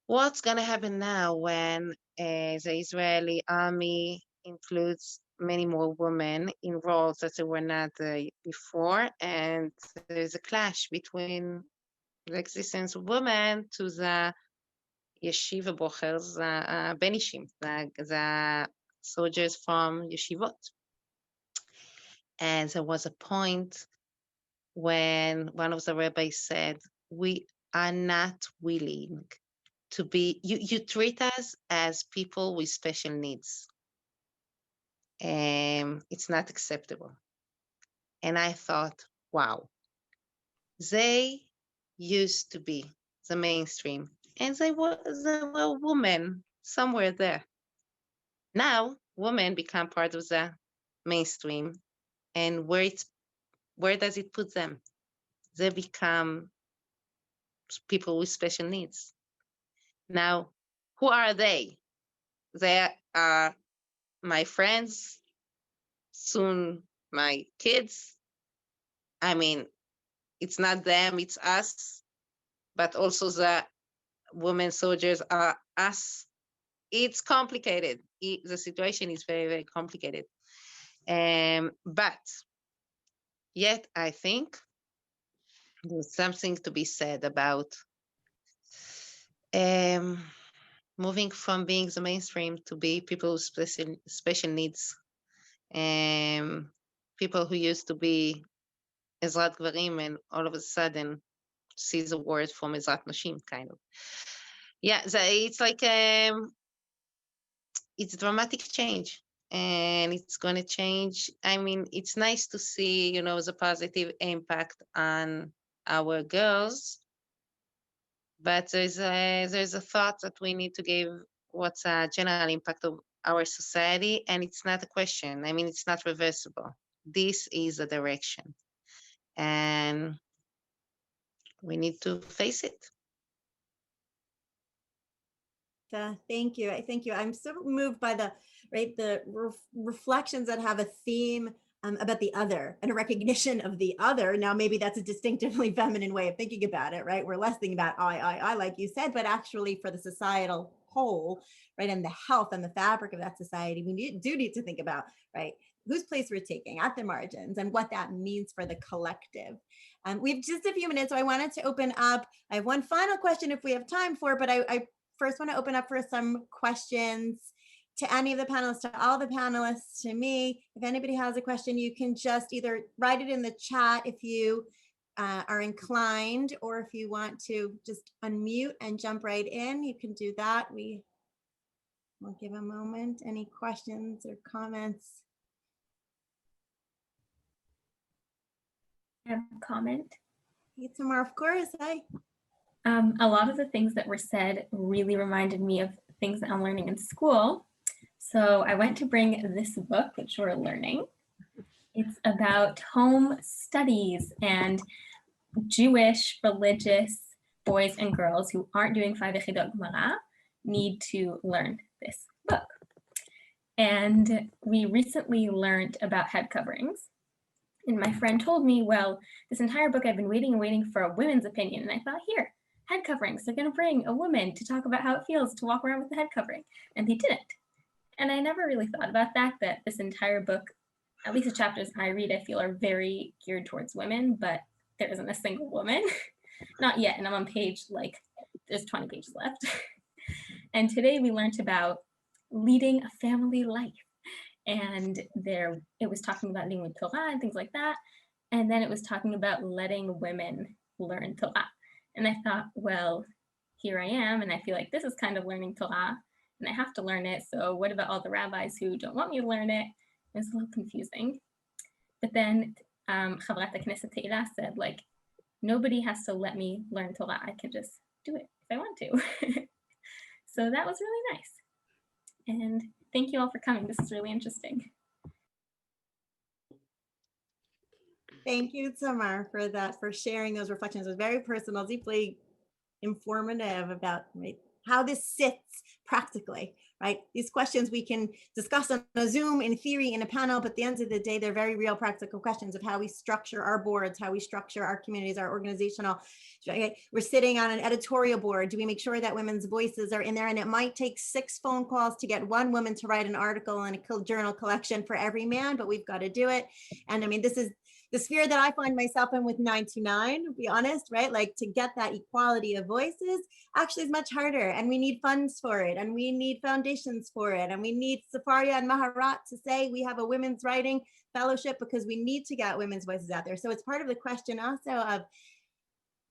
What's going to happen now when the Israeli army includes many more women in roles that they were not before, and there's a clash between the existence of women to the yeshiva bochers, the benishim, the soldiers from yeshivot. And there was a point when one of the rabbis said, we are not willing to be, you treat us as people with special needs. It's not acceptable. And I thought, wow, they used to be the mainstream and they were women somewhere there. Now women become part of the mainstream, and where does it put them? They become people with special needs. Now, who are they? They are my friends, soon my kids. I mean, it's not them, it's us, but also the women soldiers are us. It's complicated. The situation is very, very complicated. But yet, I think there's something to be said about moving from being the mainstream to be people with special needs. People who used to be Ezrat Gvarim and all of a sudden see the word from Ezrat Nashim, kind of. Yeah, it's like it's a dramatic change, and it's going to change. I mean, it's nice to see, the positive impact on our girls, but there's a thought that we need to give what's a general impact of our society, and it's not a question. I mean, it's not reversible. This is a direction, and we need to face it. Thank you. Thank you. I'm so moved by the reflections that have a theme about the other and a recognition of the other. Now, maybe that's a distinctively feminine way of thinking about it, right? We're less thinking about I, like you said, but actually for the societal whole, right, and the health and the fabric of that society, we do need to think about, right, whose place we're taking at the margins and what that means for the collective. We have just a few minutes, so I wanted to open up. I have one final question if we have time for, but I first want to open up for some questions to any of the panelists, to all the panelists, to me. If anybody has a question, you can just either write it in the chat if you are inclined, or if you want to just unmute and jump right in, you can do that. We'll give a moment. Any questions or comments? I have a comment. Tamar, of course. Hi. A lot of the things that were said really reminded me of things that I'm learning in school. So I went to bring this book, which we're learning. It's about home studies and Jewish religious boys and girls who aren't doing 5 Yechidot Gemara need to learn this book. And we recently learned about head coverings. And my friend told me, well, this entire book I've been waiting and waiting for a women's opinion. And I thought, here, head coverings. They're going to bring a woman to talk about how it feels to walk around with a head covering. And they didn't. And I never really thought about that this entire book, at least the chapters I read, I feel are very geared towards women, but there isn't a single woman. Not yet. And I'm on page, there's 20 pages left. And today we learned about leading a family life. And it was talking about leading Torah and things like that. And then it was talking about letting women learn Torah. And I thought, well, here I am, and I feel like this is kind of learning Torah, and I have to learn it. So what about all the rabbis who don't want me to learn it? It was a little confusing. But then Chavrat HaKnesset Teila said, nobody has to let me learn Torah. I can just do it if I want to. So that was really nice. And thank you all for coming. This is really interesting. Thank you, Tamar, for sharing those reflections. It was very personal, deeply informative about how this sits practically, right? These questions we can discuss on a Zoom, in theory, in a panel, but at the end of the day, they're very real practical questions of how we structure our boards, how we structure our communities, our organizational. We're sitting on an editorial board. Do we make sure that women's voices are in there? And it might take 6 phone calls to get one woman to write an article in a journal collection for every man, but we've got to do it. And I mean, this is the sphere that I find myself in with 929, to be honest, right? Like to get that equality of voices actually is much harder, and we need funds for it, and we need foundations for it, and we need Safaria and Maharat to say we have a women's writing fellowship because we need to get women's voices out there. So it's part of the question also of,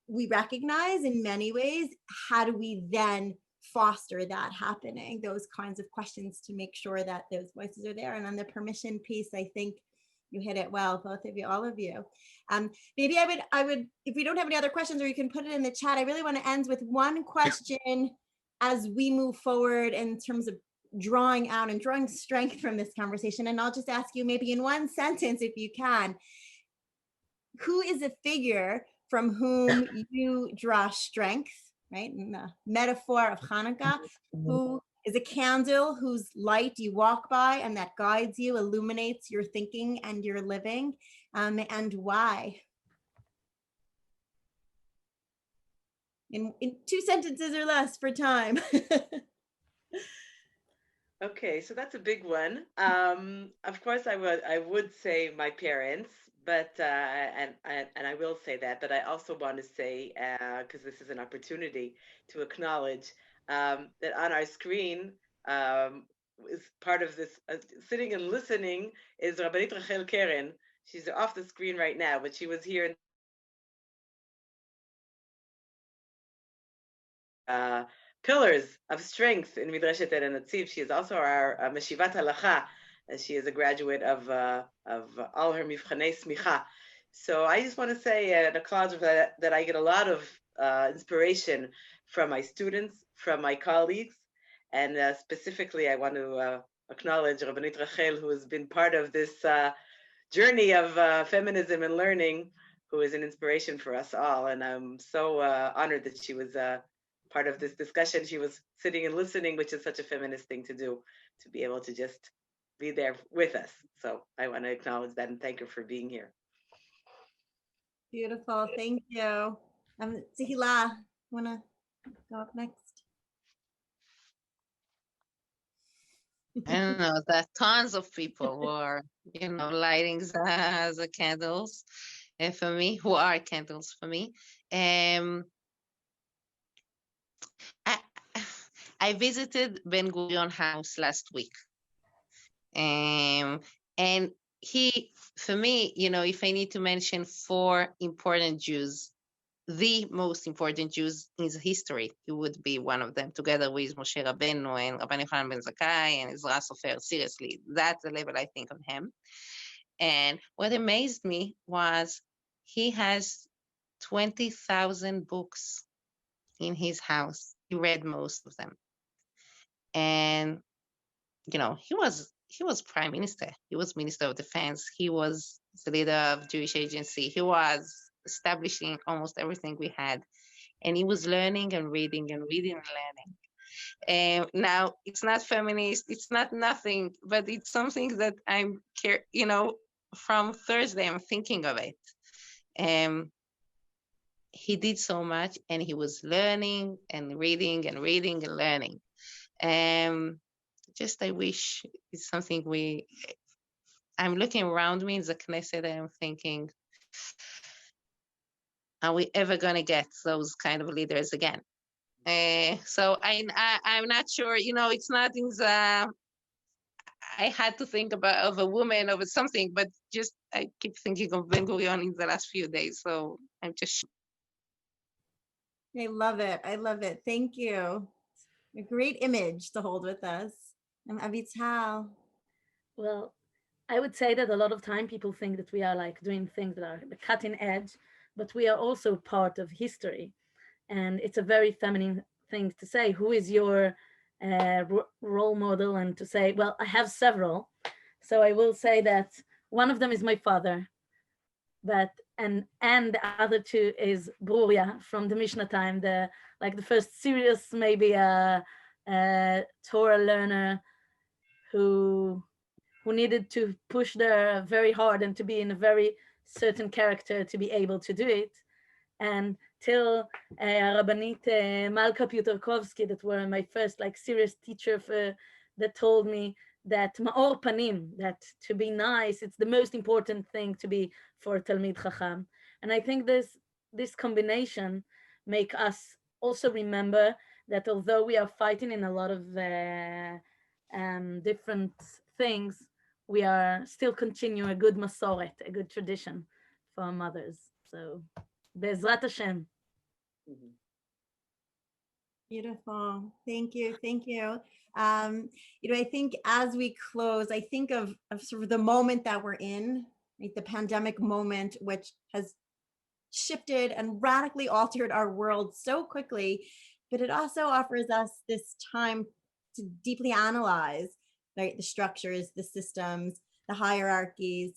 we recognize in many ways, how do we then foster that happening, those kinds of questions to make sure that those voices are there. And on the permission piece, I think you hit it well, both of you, all of you. Maybe I would, if we don't have any other questions, or you can put it in the chat, I really want to end with one question as we move forward in terms of drawing out and drawing strength from this conversation. And I'll just ask you maybe in one sentence, if you can, who is a figure from whom you draw strength, right? In the metaphor of Hanukkah, who is a candle whose light you walk by and that guides you, illuminates your thinking and your living, and why? In 2 sentences or less for time. Okay, so that's a big one. Of course, I would say my parents, but and I will say that, but I also want to say, because this is an opportunity to acknowledge that on our screen is part of this sitting and listening is Rabbanit Rachel Keren. She's off the screen right now, but she was here in pillars of strength in Midreshet Ein Hanatziv. She is also our Meshivat Halacha. She is a graduate of all her Mivchanei Smicha. So I just want to say an acknowledgement that I get a lot of inspiration from my students, from my colleagues, and specifically I want to acknowledge Rabbanit Rachel, who has been part of this journey of feminism and learning, who is an inspiration for us all. And I'm so honored that she was part of this discussion. She was sitting and listening, which is such a feminist thing to do, to be able to just be there with us. So I want to acknowledge that and thank her for being here. Beautiful, thank you. Zihila, want to go up next? I don't know, there are tons of people who are, lighting the candles for me, who are candles for me. I visited Ben Gurion house last week. And he, for me, if I need to mention 4 important Jews, the most important Jews in history, he would be one of them, together with Moshe Rabbeinu and Rabban Yochanan ben Zakkai and Ezra Sofer. Seriously, that's the level I think of him. And what amazed me was he has 20,000 books in his house. He read most of them. And, he was prime minister. He was minister of defense. He was the leader of Jewish agency. He was establishing almost everything we had. And he was learning and reading and reading and learning. Now, it's not feminist. It's not nothing, but it's something that from Thursday, I'm thinking of it. He did so much, and he was learning and reading and reading and learning. Just I wish it's something I'm looking around me in the Knesset and I'm thinking, are we ever going to get those kind of leaders again? So I'm not sure, it's not in the, I had to think of a woman, of something, but just I keep thinking of Ben Gurion in the last few days. So I'm just. I love it. I love it. Thank you. A great image to hold with us. And Avital. Well, I would say that a lot of time people think that we are like doing things that are the cutting edge, but we are also part of history. And it's a very feminine thing to say, who is your role model? And to say, well, I have several. So I will say that one of them is my father, but and the other two is Bruria from the Mishnah time, the first serious maybe Torah learner who needed to push there very hard and to be in a very certain character to be able to do it. And till Rabbanit Malka Piotrkowski, that were my first serious teacher that told me that ma'or panim, that to be nice, it's the most important thing to be for Talmid Chacham. And I think this combination make us also remember that although we are fighting in a lot of different things, we are still continuing a good masoret, a good tradition for our mothers. So, Be'ezrat Hashem. Beautiful. Thank you. Thank you. I think as we close, I think of sort of the moment that we're in, right? The pandemic moment, which has shifted and radically altered our world so quickly, but it also offers us this time to deeply analyze, right, the structures, the systems, the hierarchies,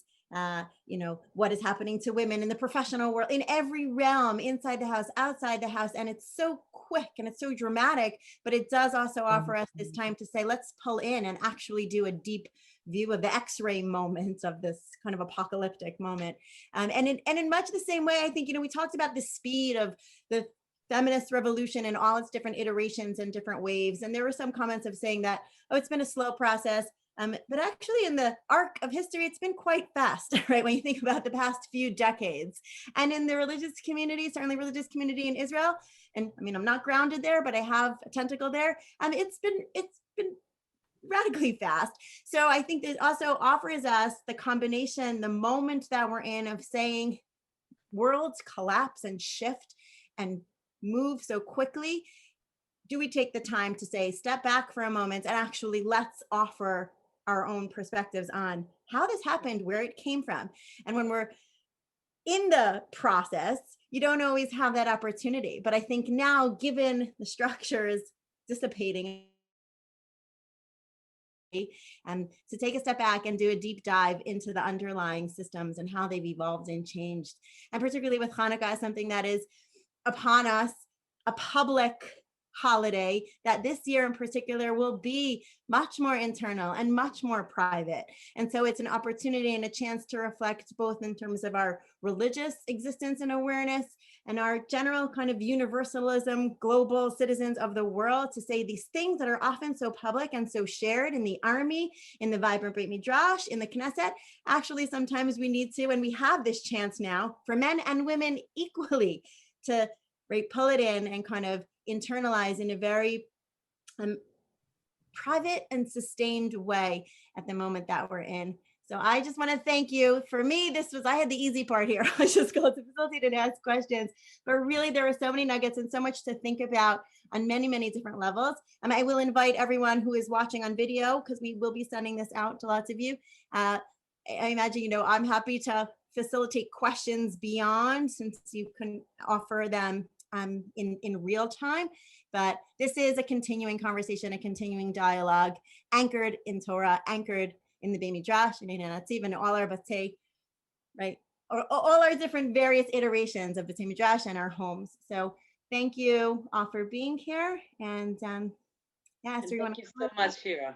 what is happening to women in the professional world, in every realm, inside the house, outside the house. And it's so quick and it's so dramatic, but it does also offer us this time to say, let's pull in and actually do a deep view of the X-ray moments of this kind of apocalyptic moment. And in much the same way, I think, we talked about the speed of the feminist revolution and all its different iterations and different waves. And there were some comments of saying that, oh, it's been a slow process. But actually in the arc of history, it's been quite fast, right? When you think about the past few decades. And in the religious community, certainly religious community in Israel, and I mean, I'm not grounded there, but I have a tentacle there. It's been radically fast. So I think that also offers us the combination, the moment that we're in of saying worlds collapse and shift and move so quickly. Do we take the time to say, step back for a moment and actually let's offer our own perspectives on how this happened, where it came from. And when we're in the process, you don't always have that opportunity. But I think now, given the structures dissipating, and to take a step back and do a deep dive into the underlying systems and how they've evolved and changed. And particularly with Hanukkah, something that is upon us, a public holiday that this year in particular will be much more internal and much more private. And so it's an opportunity and a chance to reflect both in terms of our religious existence and awareness and our general kind of universalism, global citizens of the world, to say these things that are often so public and so shared in the army, in the vibrant Beit Midrash, in the Knesset. Actually, sometimes we need to, and we have this chance now for men and women equally to pull it in and kind of internalize in a very private and sustained way at the moment that we're in. So I just want to thank you. For me, I had the easy part here. I was just going to facilitate and ask questions, but really there were so many nuggets and so much to think about on many, many different levels. I will invite everyone who is watching on video, because we will be sending this out to lots of you. I imagine, I'm happy to facilitate questions beyond, since you can offer them in real time. But this is a continuing conversation, a continuing dialogue, anchored in Torah, anchored in the Beit Midrash, and Ein Hanatziv, and all our batei, right? Or all our different various iterations of Beit Midrash and our homes. So thank you all for being here. And Esther, thank you so much, Shira.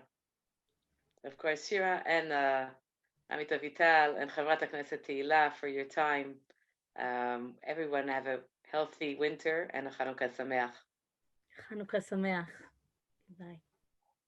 Of course, Shira and Amit Avital and Chavrat HaKnesset Tehila for your time. Everyone have a healthy winter and a Chanukah Sameach. Chanukah Sameach. Bye.